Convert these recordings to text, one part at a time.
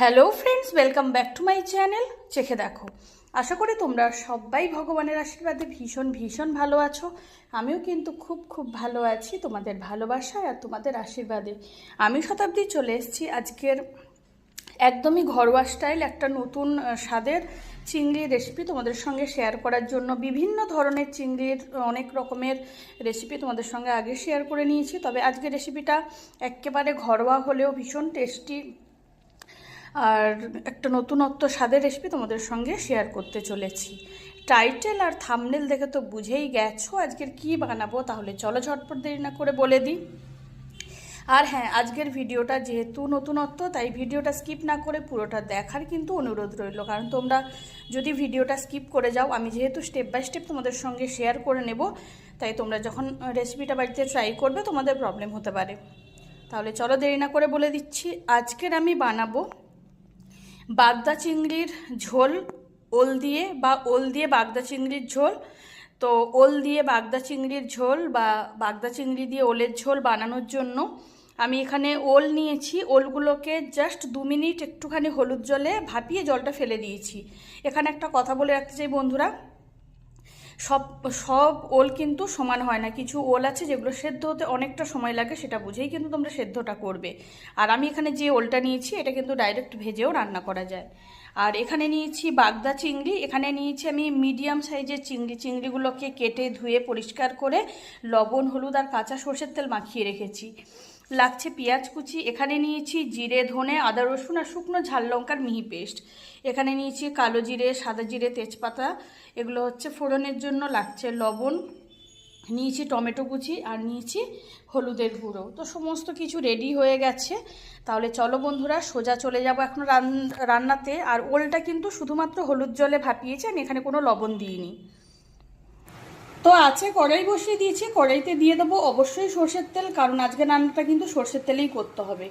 Hello friends, welcome back to my channel চেখে দেখো। আশা করি তোমরা সবাই ভগবানের আশীর্বাদে ভীষণ ভীষণ ভালো আছো। আমিও কিন্তু খুব খুব ভালো আছি তোমাদের ভালোবাসায় আর তোমাদের আশীর্বাদে। আমি শতাব্দী চলে এসেছি আজকের একদমই ঘরোয়া স্টাইল একটা নতুন স্বাদের চিংড়ির রেসিপি তোমাদের সঙ্গে শেয়ার করার জন্য। বিভিন্ন ধরনের চিংড়ির অনেক রকমের রেসিপি তোমাদের সঙ্গে আগে শেয়ার করে নিয়েছি, তবে আজকের রেসিপিটা একেবারে ঘরোয়া হলেও ভীষণ টেস্টি আর একটা নতুনত্ব স্বাদের রেসিপি তোমাদের সঙ্গে শেয়ার করতে চলেছি। টাইটেল আর থাম্বনেল দেখে তো বুঝেই গেছো আজকের কি বানাবো, তাহলে চলো ঝটপট দেরি না করে বলে দিই। আর হ্যাঁ, আজকের ভিডিওটা যেহেতু নতুনত্ব তাই ভিডিওটা স্কিপ না করে পুরোটা দেখার কিন্তু অনুরোধ রইল, কারণ তোমরা যদি ভিডিওটা স্কিপ করে যাও, আমি যেহেতু স্টেপ বাই স্টেপ তোমাদের সঙ্গে শেয়ার করে নেব, তাই তোমরা যখন রেসিপিটা বাড়িতে ট্রাই করবে তোমাদের প্রবলেম হতে পারে। তাহলে চলো দেরি না করে বলে দিচ্ছি। আজকের আমি বানাবো বাগদা চিংড়ির ঝোল, ওল দিয়ে বা ওল দিয়ে বাগদা চিংড়ির ঝোল। তো ওল দিয়ে বাগদা চিংড়ির ঝোল বা বাগদা চিংড়ি দিয়ে ওলের ঝোল বানানোর জন্য আমি এখানে ওল নিয়েছি। ওলগুলোকে জাস্ট 2 মিনিট একটুখানি হলুদ জলে ভাপিয়ে জলটা ফেলে দিয়েছি। এখানে একটা কথা বলে রাখতে চাই বন্ধুরা, সব সব ওল কিন্তু সমান হয় না। কিছু ওল আছে যেগুলো সেদ্ধ হতে অনেকটা সময় লাগে, সেটা বুঝেই কিন্তু তোমরা সেদ্ধটা করবে। আর আমি এখানে যে ওলটা নিয়েছি এটা কিন্তু ডাইরেক্ট ভেজেও রান্না করা যায়। আর এখানে নিয়েছি বাগদা চিংড়ি, এখানে নিয়েছি আমি মিডিয়াম সাইজের চিংড়িগুলোকে কেটে ধুয়ে পরিষ্কার করে লবণ, হলুদ আর কাঁচা সর্ষের তেল মাখিয়ে রেখেছি। লাগছে পেঁয়াজ কুচি, এখানে নিয়েছি জিরে, ধনে, আদা, রসুন আর শুকনো ঝাল লঙ্কার মিহি পেস্ট। এখানে নিয়েছি কালো জিরে, সাদা জিরে, তেজপাতা, এগুলো হচ্ছে ফোড়নের জন্য। লাগছে লবণ, নিয়েছি টমেটো কুচি আর নিয়েছি হলুদের গুঁড়ো। তো সমস্ত কিছু রেডি হয়ে গেছে। তাহলে চলো বন্ধুরা সোজা চলে যাব এখন রান্নাতে। আর ওলটা কিন্তু শুধুমাত্র হলুদ জলে ভাপিয়েছি, আমি এখানে কোনো লবণ দিইনি। তো আছে কড়াই বসিয়ে দিয়েছি, কড়াইতে দিয়ে দেবো অবশ্যই সর্ষের তেল, কারণ আজকে রান্নাটা কিন্তু সর্ষের তেলেই করতে হবে।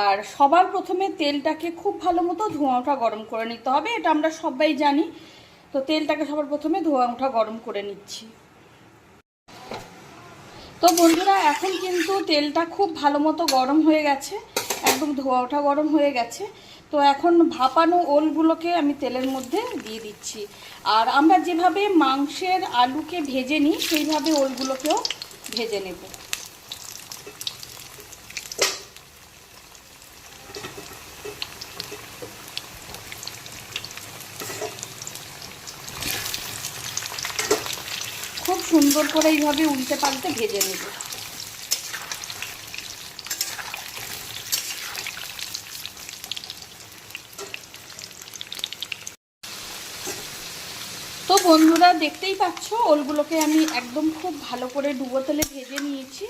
আর সবার প্রথমে তেলটাকে খুব ভালো মতো ধোঁয়া ওঠা গরম করে নিতে হবে, এটা আমরা সবাই জানি। তো তেলটাকে সবার প্রথমে ধোঁয়া ওঠা গরম করে নিচ্ছি। তো বন্ধুরা এখন কিন্তু তেলটা খুব ভালো মতো গরম হয়ে গেছে, একদম ধোঁয়া ওঠা গরম হয়ে গেছে। তো এখন ভাপানো ওলগুলোকে আমি তেলের মধ্যে দিয়ে দিচ্ছি। আর আমরা যেভাবে মাংসের আলুকে ভেজে নিই সেইভাবে ওলগুলোকেও ভেজে নেব। খুব সুন্দর করে এইভাবে উল্টে পাল্টে ভেজে নেব। তো বন্ধুরা দেখতেই পাচ্ছ ওলগুলোকে আমি একদম খুব ভালো করে ডুবো তেলে ভেজে নিয়েছি,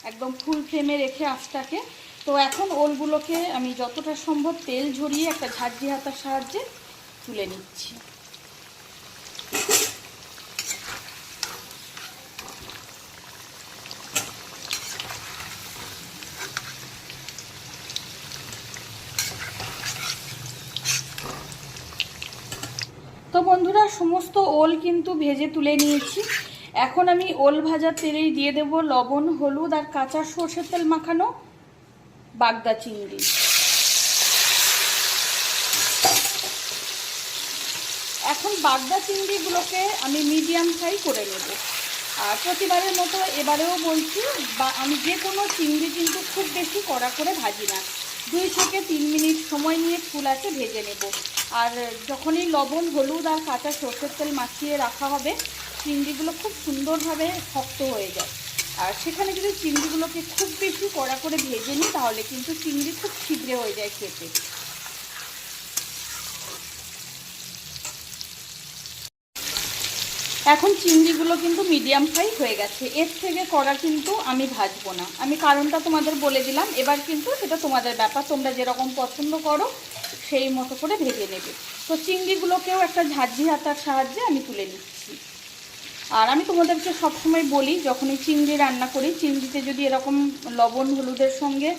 একদম ফুল ফ্লেমে রেখে আঁচটাকে। তো এখন ওলগুলোকে আমি যতটা সম্ভব তেল ঝরিয়ে একটা ঝাঁঝরি হাতার সাহায্যে তুলে নিচ্ছি। তো বন্ধুরা সমস্ত ওল কিন্তু ভেজে তুলে নিয়েছি। এখন আমি ওল ভাজার তেলেই দিয়ে দেব লবণ, হলুদ আর কাঁচা সর্ষের তেল মাখানো বাগদা চিংড়ি। এখন বাগদা চিংড়িগুলোকে আমি মিডিয়াম ফ্রাই করে নেব। আর প্রতিবারের মতো এবারেও বলছি, বা আমি যে কোনো চিংড়ি কিন্তু খুব বেশি কড়া করে ভাজি না, 2 থেকে 3 মিনিট সময় নিয়ে ফুল আছে ভেজে নেব। আর যখনই লবণ, হলুদ আর কাঁচা সর্ষের তেল মাখিয়ে রাখা হবে চিংড়িগুলো খুব সুন্দরভাবে শক্ত হয়ে যায়। আর সেখানে যদি চিংড়িগুলোকে খুব বেশি কড়া করে ভেজে নিই তাহলে কিন্তু চিংড়ি খুব ছিদ্রে হয়ে যায় খেতে। এখন চিংড়িগুলো কিন্তু মিডিয়াম ফ্রাই হয়ে গেছে, এর থেকে কড়া কিন্তু আমি ভাজবো না। আমি কারণটা তোমাদের বলে দিলাম, এবার কিন্তু সেটা তোমাদের ব্যাপার, তোমরা যেরকম পছন্দ করো সেই মতো করে ভেজে নেবে। তো চিংড়িগুলোকেও একটা ঝাঁঝরি হাতার সাহায্যে আমি তুলে নিচ্ছি। আর আমি তোমাদেরকে সবসময় বলি, যখন এই চিংড়ি রান্না করি চিংড়িতে যদি এরকম লবণ হলুদের সঙ্গে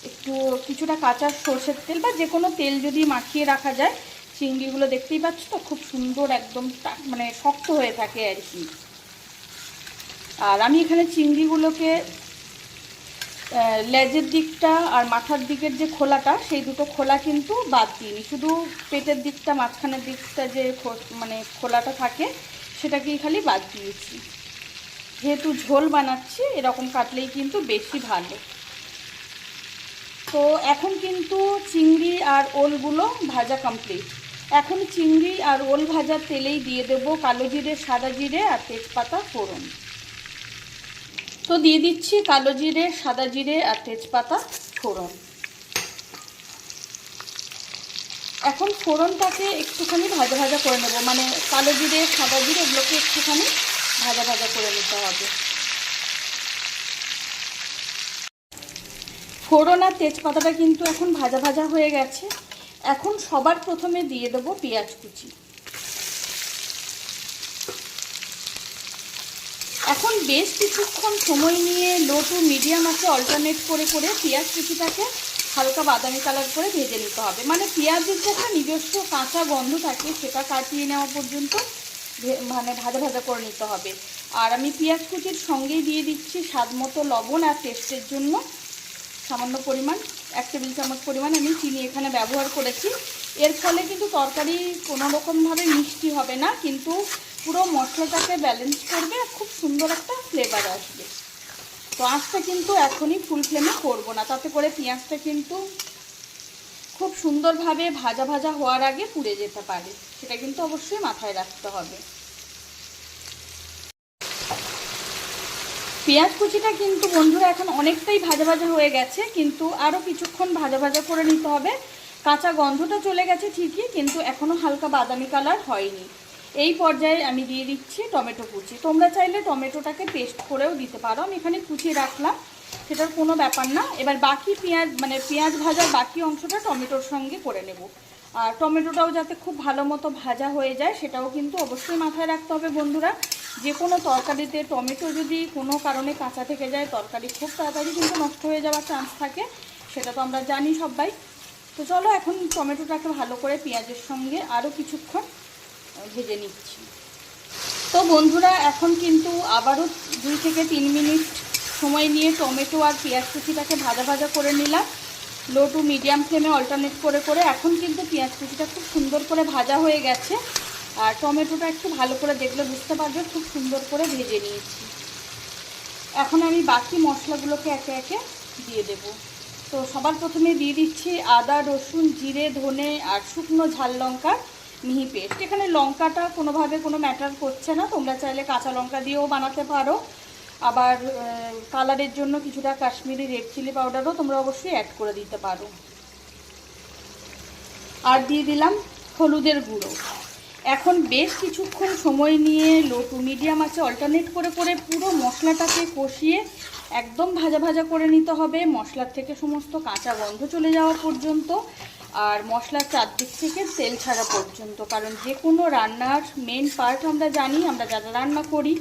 একটু কিছুটা কাঁচা সর্ষের তেল বা যে কোনো তেল যদি মাখিয়ে রাখা যায়, চিংড়িগুলো দেখতেই পাচ্ছ তো খুব সুন্দর একদম মানে শক্ত হয়ে থাকে আর কি। আর আমি এখানে চিংড়িগুলোকে লেজের দিকটা আর মাথার দিকের যে খোলাটা, সেই দুটো খোলা কিন্তু বাদ দিইনি, শুধু পেটের দিকটা, মাঝখানের দিকটা যে মানে খোলাটা থাকে সেটাকেই খালি বাদ দিয়েছি। যেহেতু ঝোল বানাচ্ছি, এরকম কাটলেই কিন্তু বেশি ভালো। তো এখন কিন্তু চিংড়ি আর ওলগুলো ভাজা কমপ্লিট। এখন চিংড়ি আর ওল ভাজার তেলেই দিয়ে দেবো কালো জিরে, সাদা জিরে আর তেজপাতা ফোড়ন। তো দিয়ে দিচ্ছি কালো জিরে, সাদা জিরে আর তেজপাতা ফোড়ন। এখন ফোড়নটাকে একটুখানি ভাজা ভাজা করে নেব, মানে কালো জিরে, সাদা জিরে এগুলোকে একটুখানি ভাজা ভাজা করে নিতে হবে। ফোড়ন আর তেজপাতাটা কিন্তু এখন ভাজা ভাজা হয়ে গেছে। এখন সবার প্রথমে দিয়ে দেবো পেঁয়াজ কুচি। এখন বেশ কিছুক্ষণ সময় নিয়ে লো টু মিডিয়াম আঁচে অল্টারনেট করে করে পেঁয়াজ কুচিটাকে হালকা বাদামি কালার করে ভেজে নিতে হবে। মানে পেঁয়াজের যে একটা নিজস্ব কাঁচা গন্ধ থাকে সেটা কাটিয়ে নেওয়া পর্যন্ত মানে ভাজা ভাজা করে নিতে হবে। আর আমি পেঁয়াজ কুচির সঙ্গেই দিয়ে দিচ্ছি স্বাদ মতো লবণ, আর টেস্টের জন্য সামান্য পরিমাণ 1 টেবিল চামচ পরিমাণ আমি চিনি এখানে ব্যবহার করেছি। এর ফলে কিন্তু তরকারি কোনো রকমভাবে মিষ্টি হবে না, কিন্তু পুরো মশলাটাকে ব্যালেন্স করবে আর খুব সুন্দর একটা ফ্লেভার আসবে। তো আঁচটা কিন্তু এখনই ফুল ফ্লেমে করবো না, তাতে করে পেঁয়াজটা কিন্তু খুব সুন্দরভাবে ভাজা ভাজা হওয়ার আগে পুড়ে যেতে পারে, সেটা কিন্তু অবশ্যই মাথায় রাখতে হবে। পেঁয়াজ কুচিটা কিন্তু বন্ধুরা এখন অনেকটাই ভাজা ভাজা হয়ে গেছে, কিন্তু আরও কিছুক্ষণ ভাজা ভাজা করে নিতে হবে। কাঁচা গন্ধটা চলে গেছে ঠিকই, কিন্তু এখনও হালকা বাদামি কালার হয়নি। এই পর্যায়ে আমি দিয়ে দিচ্ছি টমেটো কুচি। তোমরা চাইলে টমেটোটাকে পেস্ট করেও দিতে পারো, আমি এখানে কুচিয়ে রাখলাম, সেটার কোনো ব্যাপার না। এবার বাকি পেঁয়াজ মানে পেঁয়াজ ভাজার বাকি অংশটা টমেটোর সঙ্গে করে নেব। আর টমেটোটাও যাতে খুব ভালো মতো ভাজা হয়ে যায় সেটাও কিন্তু অবশ্যই মাথায় রাখতে হবে বন্ধুরা। যে কোনো তরকারিতে টমেটো যদি কোনো কারণে কাঁচা থেকে যায়, তরকারি খুব তাড়াতাড়ি কিন্তু নষ্ট হয়ে যাওয়ার চান্স থাকে, সেটা তো আমরা জানি সবাই। তো চলো এখন টমেটোটাকে ভালো করে পেঁয়াজের সঙ্গে আরও কিছুক্ষণ ভেজে নিচ্ছি। তো বন্ধুরা এখন কিন্তু আবারও 2 থেকে 3 মিনিট সময় নিয়ে টমেটো আর পেঁয়াজ কুচিটাকে ভাজা ভাজা করে নিলাম লো টু মিডিয়াম ফ্লেমে অল্টারনেট করে করে। এখন কিন্তু পেঁয়াজ কুচিটা খুব সুন্দর করে ভাজা হয়ে গেছে, আর টমেটোটা একটু ভালো করে দেখলে বুঝতে পারবে খুব সুন্দর করে ভেজে নিয়েছি। এখন আমি বাকি মশলাগুলোকে একে একে দিয়ে দেব। তো সবার প্রথমে দিয়ে দিচ্ছি আদা, রসুন, জিরে, ধনে আর শুকনো ঝাল লঙ্কার মিহি পেস্ট। এখানে লঙ্কাটা কোনোভাবে কোনো ম্যাটার করছে না, তোমরা চাইলে কাঁচা লঙ্কা দিয়েও বানাতে পারো। আবার কালারের জন্য কিছুটা কাশ্মীরি রেড চিলি পাউডারও তোমরা অবশ্যই অ্যাড করে দিতে পারো। আর দিয়ে দিলাম হলুদের গুঁড়ো। এখন বেশ কিছুক্ষণ সময় নিয়ে লো টু মিডিয়াম আঁচে অল্টারনেট করে করে পুরো মশলাটাকে কষিয়ে একদম ভাজা ভাজা করে নিতে হবে, মশলার থেকে সমস্ত কাঁচা গন্ধ চলে যাওয়া পর্যন্ত আর মশলার চারদিক থেকে তেল ছাড়া পর্যন্ত। কারণ যে কোনো রান্নার মেন পার্ট আমরা জানি, আমরা যারা রান্না করি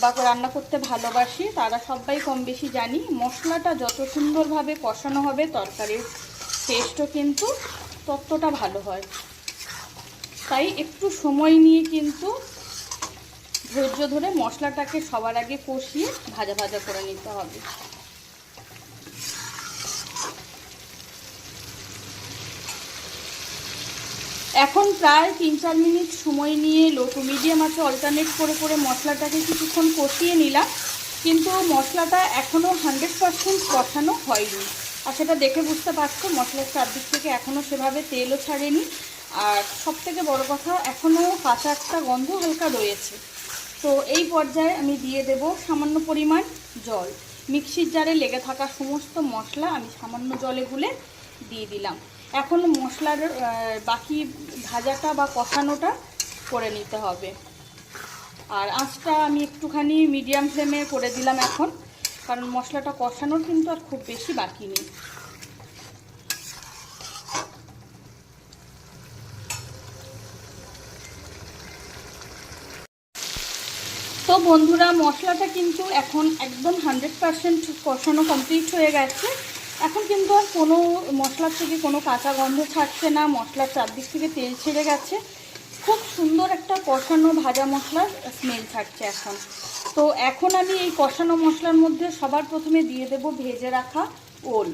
বা রান্না করতে ভালোবাসি তারা সবাই কম বেশি জানি, মশলাটা যত সুন্দরভাবে কষানো হবে তরকারির টেস্টও কিন্তু ততটা ভালো হয়। তাই একটু সময় নিয়ে কিন্তু ধৈর্য ধরে মশলাটাকে সবার আগে কষিয়ে ভাজা ভাজা করে নিতে হবে। এখন প্রায় 3-4 মিনিট সময় নিয়ে লো টু মিডিয়াম আঁচে অল্টারনেট করে করে মশলাটাকে কিছুক্ষণ কষিয়ে নিলাম, কিন্তু মশলাটা এখনও 100% কষানো হয়নি। আর সেটা দেখে বুঝতে পারছো মশলার চারদিক থেকে এখনও সেভাবে তেলও ছাড়েনি, আর সবথেকে বড় কথা এখনও কাঁচা একটা গন্ধ হালকা রয়েছে। তো এই পর্যায়ে আমি দিয়ে দেব সামান্য পরিমাণ জল। মিক্সির জারে লেগে থাকা সমস্ত মশলা আমি সামান্য জলে গুলে দিয়ে দিলাম। এখন মশলার বাকি ভাজাটা বা কষানোটা করে নিতে হবে। আর আঁচটা আমি একটুখানি মিডিয়াম ফ্লেমে করে দিলাম এখন, কারণ মশলাটা কষানোর কিন্তু আর খুব বেশি বাকি নেই। তো বন্ধুরা মশলাটা কিন্তু এখন একদম 100% কষানো কমপ্লিট হয়ে গেছে। এখন কিন্তু আর কোনো মশলার থেকে কোনো কাঁচা গন্ধ ছাড়ছে না, মশলার চারদিক থেকে তেল ছেড়ে গেছে, খুব সুন্দর একটা কষানো ভাজা মশলার স্মেল থাকছে এখন। তো এখন আমি এই কষানো মশলার মধ্যে সবার প্রথমে দিয়ে দেব ভেজে রাখা ওল।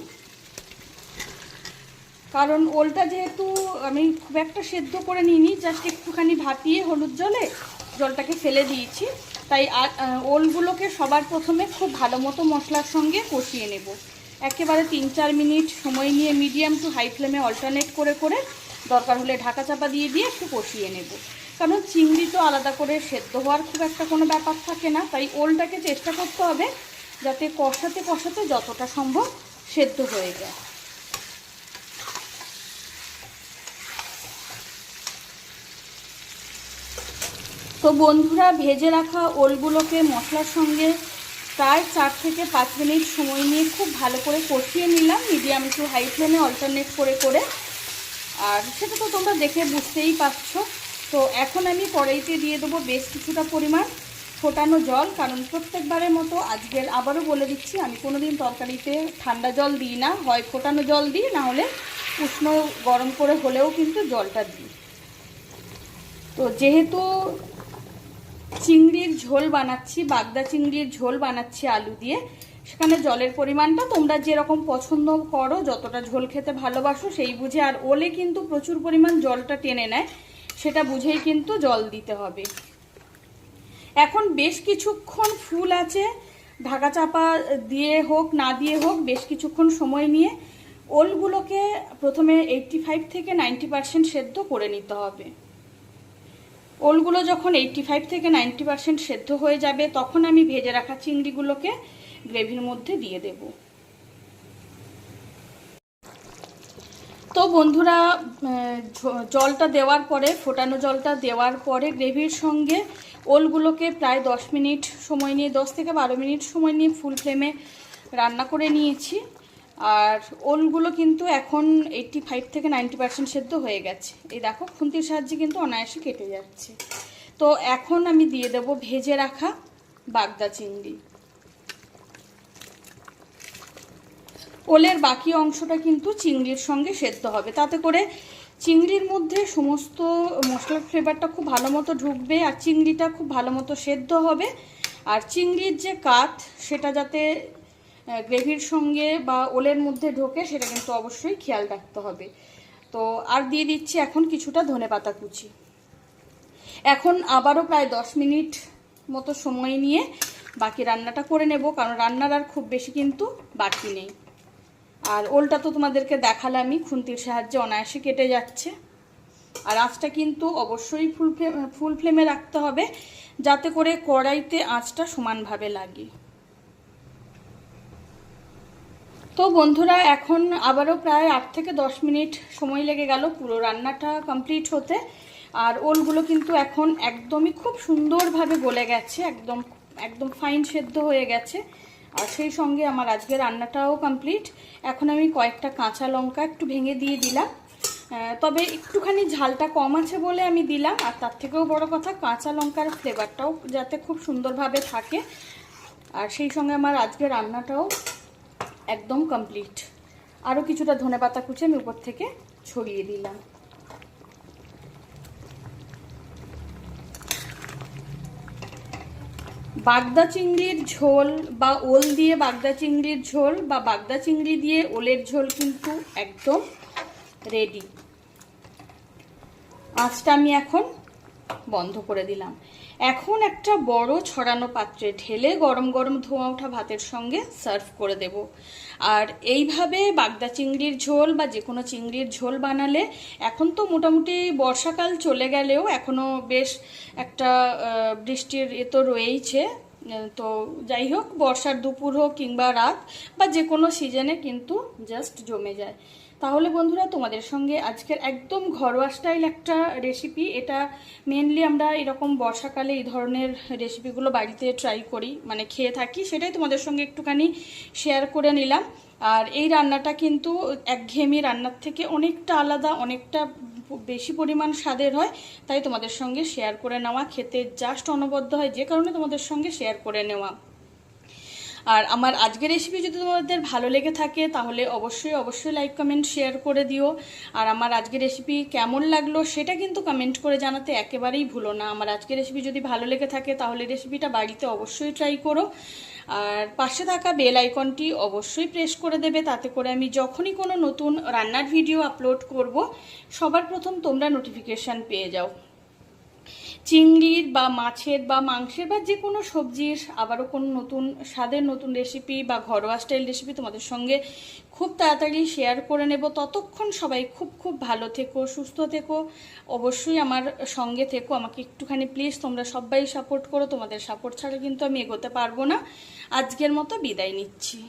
কারণ ওলটা যেহেতু আমি খুব একটা সেদ্ধ করে নিইনি, জাস্ট একটুখানি ভাপিয়ে হলুদ জলে জলটাকে ফেলে দিয়েছি, তাই ওলগুলোকে সবার প্রথমে খুব ভালো মতো মশলার সঙ্গে কষিয়ে নেব। একেবারে 3-4 মিনিট সময় নিয়ে মিডিয়াম টু হাই ফ্লেমে অল্টারনেট করে করে দরকার হলে ঢাকা চাপা দিয়ে দিয়ে একটু কষিয়ে নেব। কারণ চিংড়ি তো আলাদা করে সেদ্ধ হওয়ার খুব একটা কোনো ব্যাপার থাকে না, তাই ওলটাকে চেষ্টা করতে হবে যাতে কষাতে কষাতে যতটা সম্ভব সেদ্ধ হয়ে যায়। তো বন্ধুরা, ভেজে রাখা ওলগুলোকে মশলার সঙ্গে প্রায় 4 থেকে 5 মিনিট সময় নিয়ে খুব ভালো করে কষিয়ে নিলাম মিডিয়াম টু হাই ফ্লেমে অল্টারনেট করে করে। আর সেটা তো তোমরা দেখে বুঝতেই পারছো। তো এখন আমি কড়াইতে দিয়ে দেবো বেশ কিছুটা পরিমাণ ফোটানো জল, কারণ প্রত্যেকবারের মতো আজকের আবারও বলে দিচ্ছি, আমি কোনোদিন তরকারিতে ঠান্ডা জল দিই না, হয় ফোটানো জল দিই, না হলে উষ্ণ গরম করে হলেও কিন্তু জলটা দিই। তো যেহেতু চিংড়ির ঝোল বানাচ্ছি, বাগদা চিংড়ির ঝোল বানাচ্ছি আলু দিয়ে, সেখানে জলের পরিমাণটা তোমরা যেরকম পছন্দ করো, যতটা ঝোল খেতে ভালোবাসো সেই বুঝে, আর ওলে কিন্তু প্রচুর পরিমাণ জলটা টেনে নেয়, সেটা বুঝেই কিন্তু জল দিতে হবে। এখন বেশ কিছুক্ষণ ফুল আছে ঢাকা চাপা দিয়ে হোক না দিয়ে হোক বেশ কিছুক্ষণ সময় নিয়ে ওলগুলোকে প্রথমে 85 থেকে 90% সেদ্ধ করে নিতে হবে। ওলগুলো যখন 85 থেকে 90% সেদ্ধ হয়ে যাবে তখন আমি ভেজে রাখা চিংড়িগুলোকে গ্রেভির মধ্যে দিয়ে দেব। তো বন্ধুরা, জলটা দেওয়ার পরে, ফোটানো জলটা দেওয়ার পরে গ্রেভির সঙ্গে ওলগুলোকে প্রায় 10 মিনিট সময় নিয়ে, 10 থেকে 12 মিনিট সময় নিয়ে ফুল ফ্লেমে রান্না করে নিয়েছি। আর ওলগুলো কিন্তু এখন 85 থেকে 90% সেদ্ধ হয়ে গেছে। এই দেখো, খুন্তির সাহায্যে কিন্তু অনায়াসে কেটে যাচ্ছে। তো এখন আমি দিয়ে দেব ভেজে রাখা বাগদা চিংড়ি। ওলের বাকি অংশটা কিন্তু চিংড়ির সঙ্গে সেদ্ধ হবে, তাতে করে চিংড়ির মধ্যে সমস্ত মশলার ফ্লেভারটা খুব ভালো মতো ঢুকবে আর চিংড়িটা খুব ভালো মতো সেদ্ধ হবে। আর চিংড়ির যে কাঠ, সেটা যাতে গ্রেভির সঙ্গে বা ওলের মধ্যে ঢোকে সেটা কিন্তু অবশ্যই খেয়াল রাখতে হবে। তো আর দিয়ে দিচ্ছি এখন কিছুটা ধনেপাতা কুচি। এখন আবারও প্রায় 10 মিনিট মতো সময় নিয়ে বাকি রান্নাটা করে নেব, কারণ রান্নার আর খুব বেশি কিন্তু বাকি নেই। আর ওলটা তো তোমাদেরকে দেখালামই, খুন্তির সাহায্যে অনায়াসে কেটে যাচ্ছে। আর আঁচটা কিন্তু অবশ্যই ফুল ফ্লেমে রাখতে হবে, যাতে করে কড়াইতে আঁচটা সমানভাবে লাগে। তো বন্ধুরা, এখন আবারও প্রায় 8 থেকে 10 মিনিট সময় লেগে গেল পুরো রান্নাটা কমপ্লিট হতে। আর ওলগুলো কিন্তু এখন একদমই খুব সুন্দরভাবে গলে গেছে, একদম একদম ফাইন সেদ্ধ হয়ে গেছে। আর সেই সঙ্গে আমার আজকে রান্নাটাও কমপ্লিট। এখন আমি কয়েকটা কাঁচা লঙ্কা একটু ভেঙে দিয়ে দিলাম, তবে একটুখানি ঝালটা কম আছে বলে আমি দিলাম। আর তার থেকেও বড় কথা, কাঁচা লঙ্কার ফ্লেভারটাও যাতে খুব সুন্দরভাবে থাকে। আর সেই সঙ্গে আমার আজকে রান্নাটাও একদম কমপ্লিট। আরও কিছুটা ধনেপাতা কুচি আমি উপর থেকে ছড়িয়ে দিলাম। বাগদা চিংড়ির ঝোল বা ওল দিয়ে বাগদা চিংড়ির ঝোল বা বাগদা চিংড়ি দিয়ে ওলের ঝোল কিন্তু একদম রেডি। আঁচটা আমি এখন বন্ধ করে দিলাম। এখন একটা বড় ছড়ানো পাত্রে ঢেলে গরম গরম ধোঁয়া ওঠা ভাতের সঙ্গে সার্ভ করে দেব। আর এইভাবে বাগদা চিংড়ির ঝোল বা যে কোনো চিংড়ির ঝোল বানালে, এখন তো মোটামুটি বর্ষাকাল চলে গেলেও এখনও বেশ একটা বৃষ্টির তো রয়েইছে। তো যাই হোক, বর্ষার দুপুর হোক কিংবা রাত বা যে কোনো সিজনে কিন্তু জাস্ট জমে যায়। তাহলে বন্ধুরা, তোমাদের সঙ্গে আজকের একদম ঘরোয়া স্টাইল একটা রেসিপি, এটা মেনলি আমরা এরকম বর্ষাকালে এই ধরনের রেসিপিগুলো বাড়িতে ট্রাই করি, মানে খেয়ে থাকি, সেটাই তোমাদের সঙ্গে একটুখানি শেয়ার করে নিলাম। আর এই রান্নাটা কিন্তু একঘেয়েমি রান্নার থেকে অনেকটা আলাদা, অনেকটা বেশি পরিমাণ স্বাদের হয়, তাই তোমাদের সঙ্গে শেয়ার করে নেওয়া, খেতে জাস্ট অনবদ্য হয়, যে কারণে তোমাদের সঙ্গে শেয়ার করে নেওয়া। আর আমার আজকের রেসিপি যদি তোমাদের ভালো লেগে থাকে তাহলে অবশ্যই অবশ্যই লাইক কমেন্ট শেয়ার করে দিও। আর আমার আজকের রেসিপি কেমন লাগলো সেটা কিন্তু কমেন্ট করে জানাতে একেবারেই ভুলো না। আমার আজকের রেসিপি যদি ভালো লেগে থাকে তাহলে রেসিপিটা বাড়িতে অবশ্যই ট্রাই করো। আর পাশে থাকা বেল আইকনটি অবশ্যই প্রেস করে দেবে, তাতে করে আমি যখনই কোনো নতুন রান্নার ভিডিও আপলোড করব সবার প্রথম তোমরা নোটিফিকেশান পেয়ে যাও। চিংড়ির বা মাছের বা মাংসের বা যে কোনো সবজির আবারও কোনো নতুন স্বাদের নতুন রেসিপি বা ঘরোয়া স্টাইল রেসিপি তোমাদের সঙ্গে খুব তাড়াতাড়ি শেয়ার করে নেব। ততক্ষণ সবাই খুব খুব ভালো থেকো, সুস্থ থেকো, অবশ্যই আমার সঙ্গে থেকো। আমাকে একটুখানি প্লিজ তোমরা সবাই সাপোর্ট করো, তোমাদের সাপোর্ট ছাড়া কিন্তু আমি এগোতে পারবো না। আজকের মতো বিদায় নিচ্ছি।